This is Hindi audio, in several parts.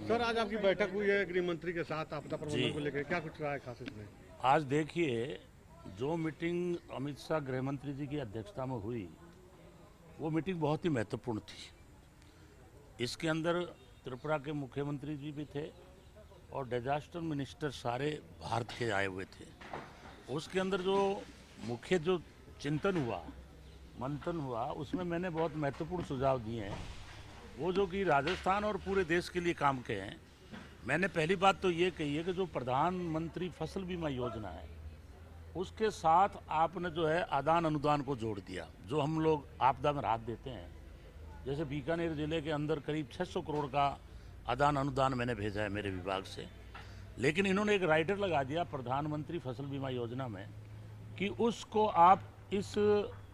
सर, आज आपकी बैठक हुई है गृह मंत्री के साथ आपदा प्रबंधन को लेकर, क्या कुछ रहा है खास इसमें? आज देखिए, जो मीटिंग अमित शाह गृह मंत्री जी की अध्यक्षता में हुई, वो मीटिंग बहुत ही महत्वपूर्ण थी। इसके अंदर त्रिपुरा के मुख्यमंत्री जी भी थे और डिजास्टर मिनिस्टर सारे भारत के आए हुए थे। उसके अंदर जो मुख्य जो चिंतन हुआ, मंथन हुआ, उसमें मैंने बहुत महत्वपूर्ण सुझाव दिए हैं, वो जो कि राजस्थान और पूरे देश के लिए काम के हैं। मैंने पहली बात तो ये कही है कि जो प्रधानमंत्री फसल बीमा योजना है, उसके साथ आपने जो है आदान अनुदान को जोड़ दिया। जो हम लोग आपदा में राहत देते हैं, जैसे बीकानेर जिले के अंदर करीब 600 करोड़ का आदान अनुदान मैंने भेजा है मेरे विभाग से, लेकिन इन्होंने एक राइडर लगा दिया प्रधानमंत्री फसल बीमा योजना में कि उसको आप इस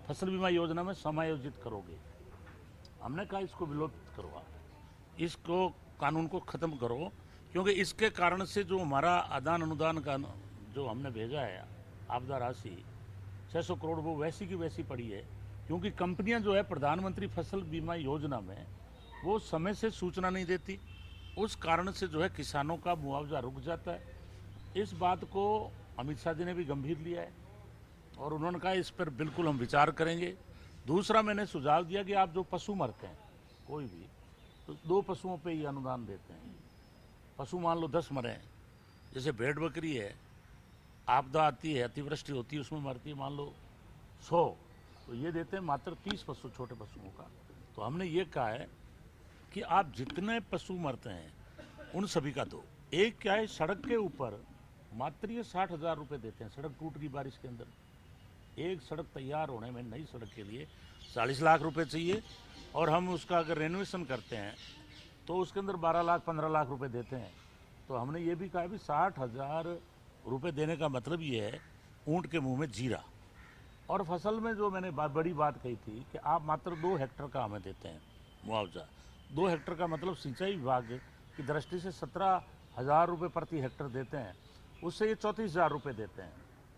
फसल बीमा योजना में समायोजित करोगे। हमने कहा इसको विलोपित करो, आप इसको कानून को ख़त्म करो, क्योंकि इसके कारण से जो हमारा आदान अनुदान का जो हमने भेजा है आपदा राशि 600 करोड़, वो वैसी की वैसी पड़ी है, क्योंकि कंपनियां जो है प्रधानमंत्री फसल बीमा योजना में वो समय से सूचना नहीं देती। उस कारण से जो है किसानों का मुआवजा रुक जाता है। इस बात को अमित शाह जी ने भी गंभीर लिया है और उन्होंने कहा इस पर बिल्कुल हम विचार करेंगे। दूसरा, मैंने सुझाव दिया कि आप जो पशु मरते हैं कोई भी, तो 2 पशुओं पे ही अनुदान देते हैं। पशु मान लो 10 मरे हैं, जैसे भेड़ बकरी है, आपदा आती है, अतिवृष्टि होती है, उसमें मरती है मान लो 100, तो ये देते हैं मात्र 30 पशु, छोटे पशुओं का। तो हमने ये कहा है कि आप जितने पशु मरते हैं उन सभी का दो। एक क्या है, सड़क के ऊपर मात्र ये 60,000 रुपये देते हैं। सड़क टूट गई बारिश के अंदर, एक सड़क तैयार होने में नई सड़क के लिए 40 लाख रुपए चाहिए, और हम उसका अगर रेनोवेशन करते हैं तो उसके अंदर 12 लाख 15 लाख रुपए देते हैं। तो हमने ये भी कहा भी 60,000 रुपये देने का मतलब ये है ऊँट के मुंह में जीरा। और फसल में जो मैंने बड़ी बात कही थी कि आप मात्र 2 हेक्टर का हमें देते हैं मुआवजा। 2 हेक्टर का मतलब सिंचाई विभाग की दृष्टि से 17,000 रुपये प्रति हेक्टर देते हैं, उससे ये 34,000 रुपये देते हैं,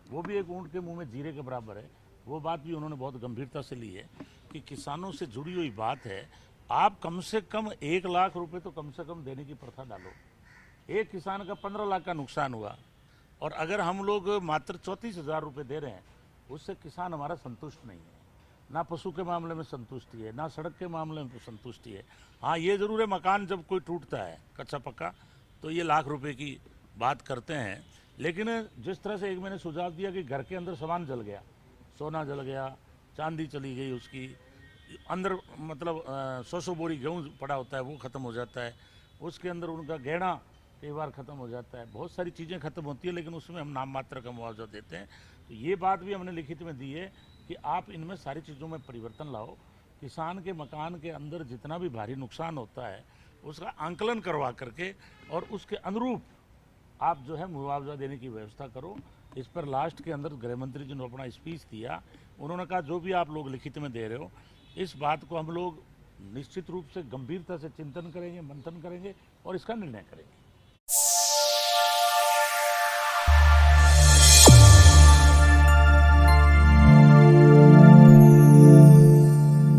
वो भी एक ऊँट के मुंह में जीरे के बराबर है। वो बात भी उन्होंने बहुत गंभीरता से ली है कि किसानों से जुड़ी हुई बात है। आप कम से कम 1 लाख रुपए तो कम से कम देने की प्रथा डालो। एक किसान का 15 लाख का नुकसान हुआ, और अगर हम लोग मात्र 34,000 रुपये दे रहे हैं, उससे किसान हमारा संतुष्ट नहीं है। ना पशु के मामले में संतुष्टि है, ना सड़क के मामले में संतुष्टि है। हाँ, ये ज़रूर है, मकान जब कोई टूटता है कच्चा पक्का तो ये लाख रुपए की बात करते हैं। लेकिन जिस तरह से एक मैंने सुझाव दिया कि घर के अंदर सामान जल गया, सोना जल गया, चांदी चली गई, उसकी अंदर मतलब 100 बोरी गेहूँ पड़ा होता है वो ख़त्म हो जाता है, उसके अंदर उनका गहना कई बार ख़त्म हो जाता है, बहुत सारी चीज़ें ख़त्म होती है, लेकिन उसमें हम नाम मात्र का मुआवजा देते हैं। तो ये बात भी हमने लिखित में दी है कि आप इनमें सारी चीज़ों में परिवर्तन लाओ। किसान के मकान के अंदर जितना भी भारी नुकसान होता है उसका आंकलन करवा करके और उसके अनुरूप आप जो है मुआवजा देने की व्यवस्था करो। इस पर लास्ट के अंदर गृह मंत्री जी ने अपना स्पीच दिया, उन्होंने कहा जो भी आप लोग लिखित में दे रहे हो, इस बात को हम लोग निश्चित रूप से गंभीरता से चिंतन करेंगे, मंथन करेंगे और इसका निर्णय करेंगे।